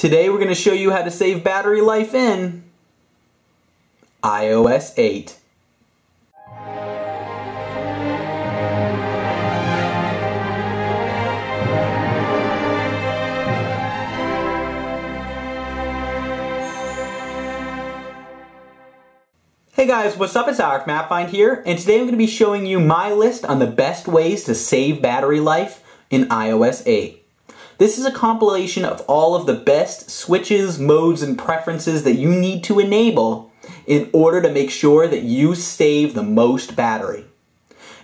Today we're going to show you how to save battery life in iOS 8. Hey guys, what's up? It's Alex MapFind here, and today I'm going to be showing you my list on the best ways to save battery life in iOS 8. This is a compilation of all of the best switches, modes, and preferences that you need to enable in order to make sure that you save the most battery.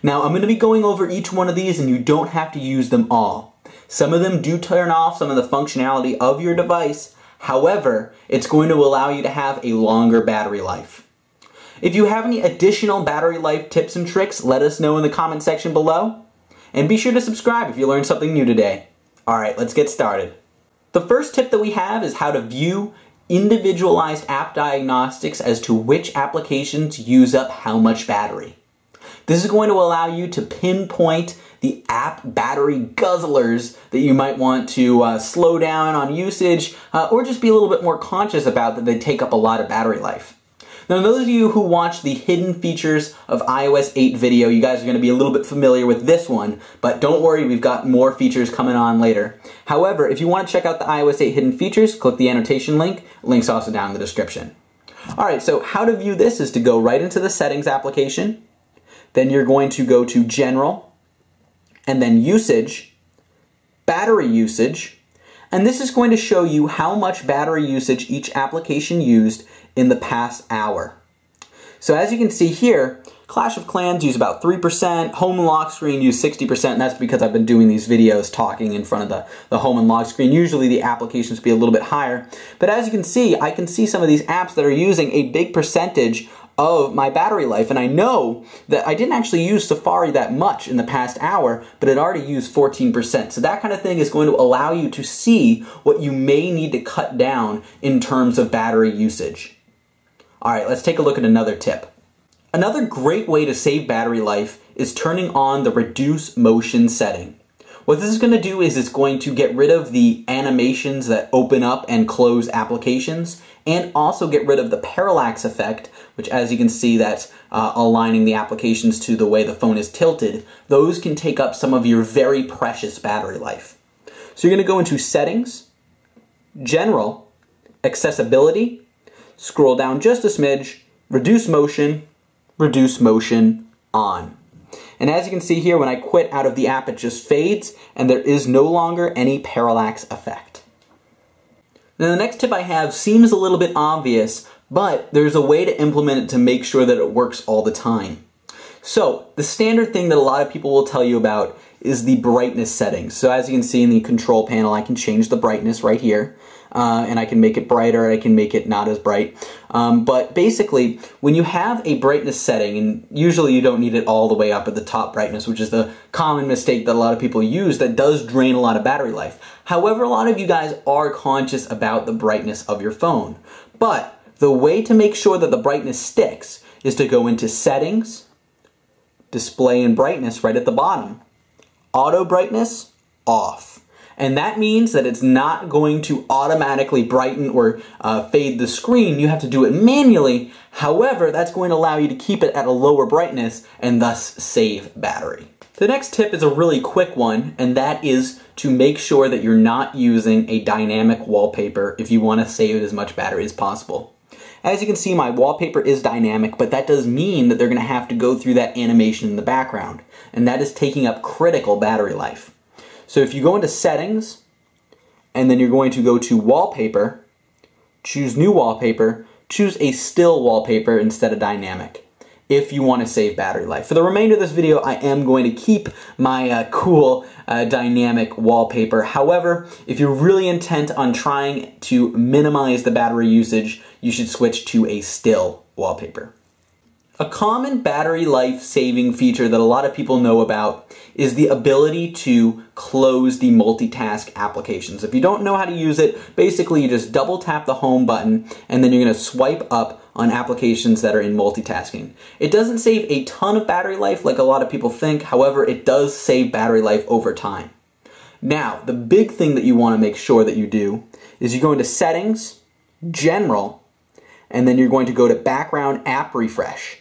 Now, I'm going to be going over each one of these, and you don't have to use them all. Some of them do turn off some of the functionality of your device. However, it's going to allow you to have a longer battery life. If you have any additional battery life tips and tricks, let us know in the comment section below. And be sure to subscribe if you learned something new today. Alright, let's get started. The first tip that we have is how to view individualized app diagnostics as to which applications use up how much battery. This is going to allow you to pinpoint the app battery guzzlers that you might want to slow down on usage or just be a little bit more conscious about that they take up a lot of battery life. Now, those of you who watched the hidden features of iOS 8 video, you guys are going to be a little bit familiar with this one, but don't worry, we've got more features coming on later. However, if you want to check out the iOS 8 hidden features, click the annotation link. Link's also down in the description. Alright, so how to view this is to go right into the Settings application, then you're going to go to General, and then Usage, Battery Usage, and this is going to show you how much battery usage each application used in the past hour. So as you can see here, Clash of Clans use about 3%, home and lock screen use 60%, and that's because I've been doing these videos talking in front of the home and lock screen. Usually the applications be a little bit higher. But as you can see, I can see some of these apps that are using a big percentage of my battery life, and I know that I didn't actually use Safari that much in the past hour, but it already used 14%. So that kind of thing is going to allow you to see what you may need to cut down in terms of battery usage. Alright, let's take a look at another tip. Another great way to save battery life is turning on the reduce motion setting. What this is going to do is it's going to get rid of the animations that open up and close applications, and also get rid of the parallax effect, which, as you can see, that's aligning the applications to the way the phone is tilted. Those can take up some of your very precious battery life. So you're going to go into Settings, General, Accessibility, scroll down just a smidge, reduce motion on. And as you can see here, when I quit out of the app, it just fades, and there is no longer any parallax effect. Now the next tip I have seems a little bit obvious, but there's a way to implement it to make sure that it works all the time. So the standard thing that a lot of people will tell you about is the brightness settings. So as you can see in the control panel, I can change the brightness right here. And I can make it brighter, I can make it not as bright. But basically, when you have a brightness setting, and usually you don't need it all the way up at the top brightness, which is the common mistake that a lot of people use that does drain a lot of battery life. However, a lot of you guys are conscious about the brightness of your phone. But the way to make sure that the brightness sticks is to go into Settings, Display and Brightness right at the bottom. Auto brightness, off. And that means that it's not going to automatically brighten or fade the screen. You have to do it manually. However, that's going to allow you to keep it at a lower brightness and thus save battery. The next tip is a really quick one, and that is to make sure that you're not using a dynamic wallpaper if you want to save as much battery as possible. As you can see, my wallpaper is dynamic, but that does mean that they're going to have to go through that animation in the background, and that is taking up critical battery life. So if you go into Settings, and then you're going to go to Wallpaper, choose New Wallpaper, choose a still wallpaper instead of dynamic, if you want to save battery life. For the remainder of this video, I am going to keep my cool dynamic wallpaper. However, if you're really intent on trying to minimize the battery usage, you should switch to a still wallpaper. A common battery life saving feature that a lot of people know about is the ability to close the multitask applications. If you don't know how to use it, basically you just double tap the home button and then you're going to swipe up on applications that are in multitasking. It doesn't save a ton of battery life like a lot of people think, however, it does save battery life over time. Now, the big thing that you want to make sure that you do is you go into Settings, General, and then you're going to go to Background App Refresh.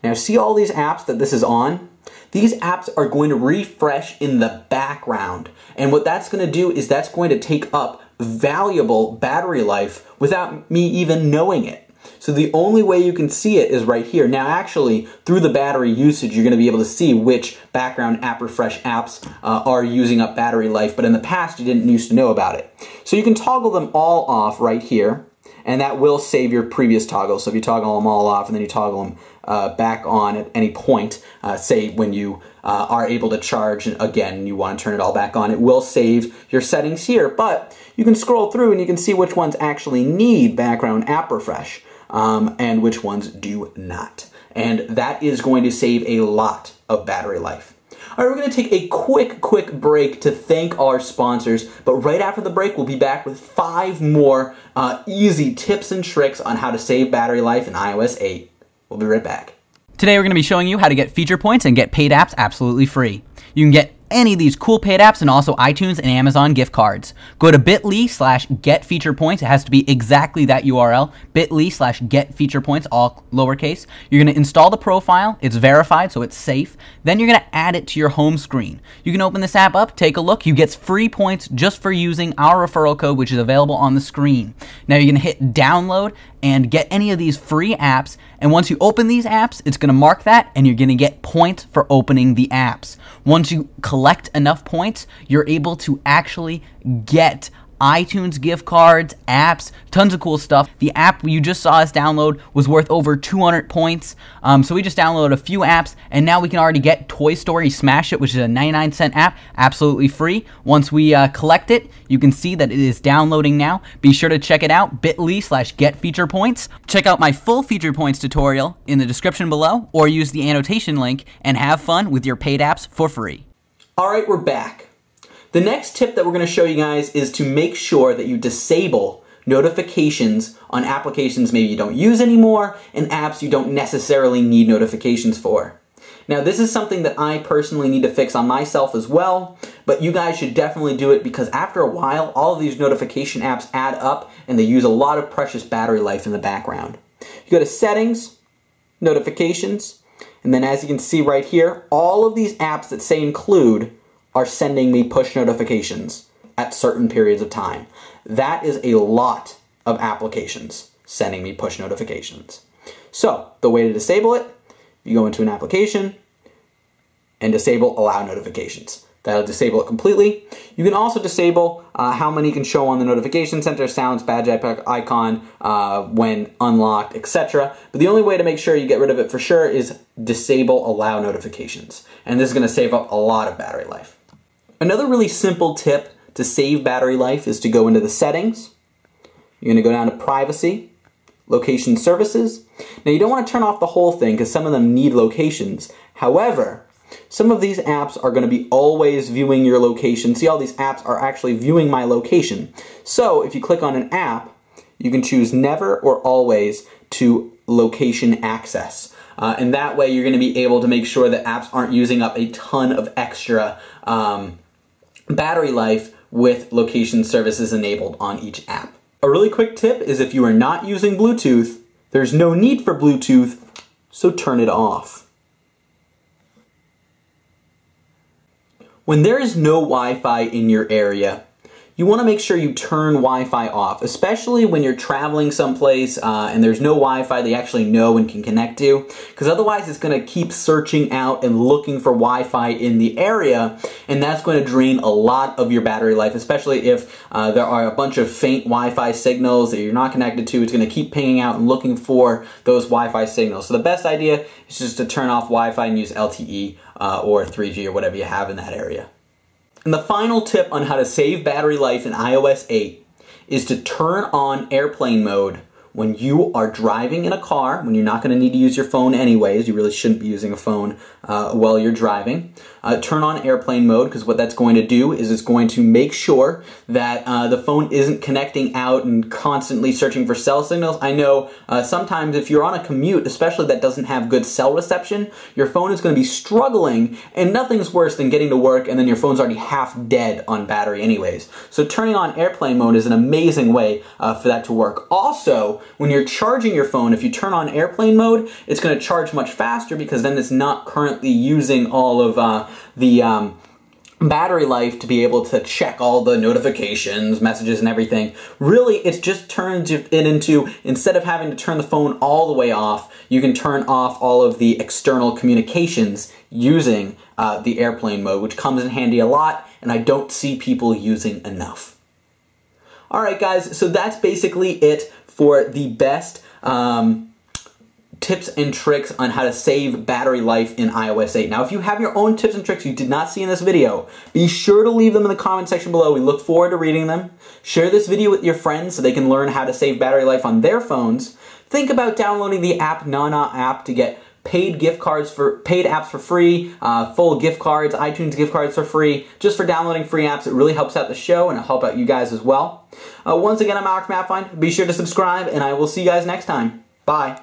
Now see all these apps that this is on? These apps are going to refresh in the background. And what that's going to do is that's going to take up valuable battery life without me even knowing it. So the only way you can see it is right here. Now actually, through the battery usage, you're going to be able to see which background app refresh apps are using up battery life, but in the past you didn't used to know about it. So you can toggle them all off right here, and that will save your previous toggle. So if you toggle them all off and then you toggle them back on at any point, say when you are able to charge again and you want to turn it all back on, it will save your settings here. But you can scroll through and you can see which ones actually need background app refresh and which ones do not. And that is going to save a lot of battery life. All right, we're going to take a quick break to thank our sponsors, but right after the break, we'll be back with 5 more easy tips and tricks on how to save battery life in iOS 8. We'll be right back. Today we're going to be showing you how to get feature points and get paid apps absolutely free. You can get any of these cool paid apps and also iTunes and Amazon gift cards. Go to bit.ly/getfeaturepoints. It has to be exactly that URL, bit.ly/getfeaturepoints, all lowercase. You're going to install the profile. It's verified, so it's safe. Then you're going to add it to your home screen. You can open this app up, take a look. You get free points just for using our referral code, which is available on the screen. Now you're going to hit download and get any of these free apps. And once you open these apps, it's going to mark that and you're going to get points for opening the apps. Once you collect enough points, you're able to actually get iTunes gift cards, apps, tons of cool stuff. The app you just saw us download was worth over 200 points. So we just downloaded a few apps, and now we can already get Toy Story Smash It, which is a 99-cent app, absolutely free. Once we collect it, you can see that it is downloading now. Be sure to check it out, bit.ly/getfeaturepoints. Check out my full feature points tutorial in the description below, or use the annotation link and have fun with your paid apps for free. All right, we're back. The next tip that we're going to show you guys is to make sure that you disable notifications on applications maybe you don't use anymore and apps you don't necessarily need notifications for. Now this is something that I personally need to fix on myself as well, but you guys should definitely do it because after a while all of these notification apps add up and they use a lot of precious battery life in the background. You go to Settings, Notifications, and then as you can see right here, all of these apps that say include are sending me push notifications at certain periods of time. That is a lot of applications sending me push notifications. So the way to disable it, you go into an application and disable allow notifications. That'll disable it completely. You can also disable how many can show on the notification center, sounds, badge icon, when unlocked, etc. But the only way to make sure you get rid of it for sure is disable allow notifications. And this is going to save up a lot of battery life. Another really simple tip to save battery life is to go into the settings. You're going to go down to privacy, location services. Now you don't want to turn off the whole thing because some of them need locations. However, some of these apps are going to be always viewing your location. See, all these apps are actually viewing my location. So if you click on an app, you can choose never or always to location access. And that way you're going to be able to make sure that apps aren't using up a ton of extra battery life with location services enabled on each app. A really quick tip is if you are not using Bluetooth, there's no need for Bluetooth, so turn it off. When there is no Wi-Fi in your area, you want to make sure you turn Wi-Fi off, especially when you're traveling someplace and there's no Wi-Fi they actually know and can connect to, because otherwise it's going to keep searching out and looking for Wi-Fi in the area, and that's going to drain a lot of your battery life, especially if there are a bunch of faint Wi-Fi signals that you're not connected to. It's going to keep pinging out and looking for those Wi-Fi signals. So the best idea is just to turn off Wi-Fi and use LTE or 3G or whatever you have in that area. And the final tip on how to save battery life in iOS 8 is to turn on airplane mode when you are driving in a car, when you're not going to need to use your phone anyways, you really shouldn't be using a phone while you're driving, turn on airplane mode, because what that's going to do is it's going to make sure that the phone isn't connecting out and constantly searching for cell signals. I know sometimes if you're on a commute, especially that doesn't have good cell reception, your phone is going to be struggling, and nothing's worse than getting to work and then your phone's already half dead on battery anyways. So turning on airplane mode is an amazing way for that to work. Also, when you're charging your phone, if you turn on airplane mode, it's going to charge much faster because then it's not currently using all of the battery life to be able to check all the notifications, messages, and everything. Really, it just turns it into, instead of having to turn the phone all the way off, you can turn off all of the external communications using the airplane mode, which comes in handy a lot, and I don't see people using enough. Alright guys, so that's basically it for the best tips and tricks on how to save battery life in iOS 8. Now, if you have your own tips and tricks you did not see in this video, be sure to leave them in the comment section below. We look forward to reading them. Share this video with your friends so they can learn how to save battery life on their phones. Think about downloading the app Nana app to get paid apps for free, full gift cards, iTunes gift cards for free, just for downloading free apps. It really helps out the show and it'll help out you guys as well. Once again, I'm Alex from FindApp. Be sure to subscribe and I will see you guys next time. Bye.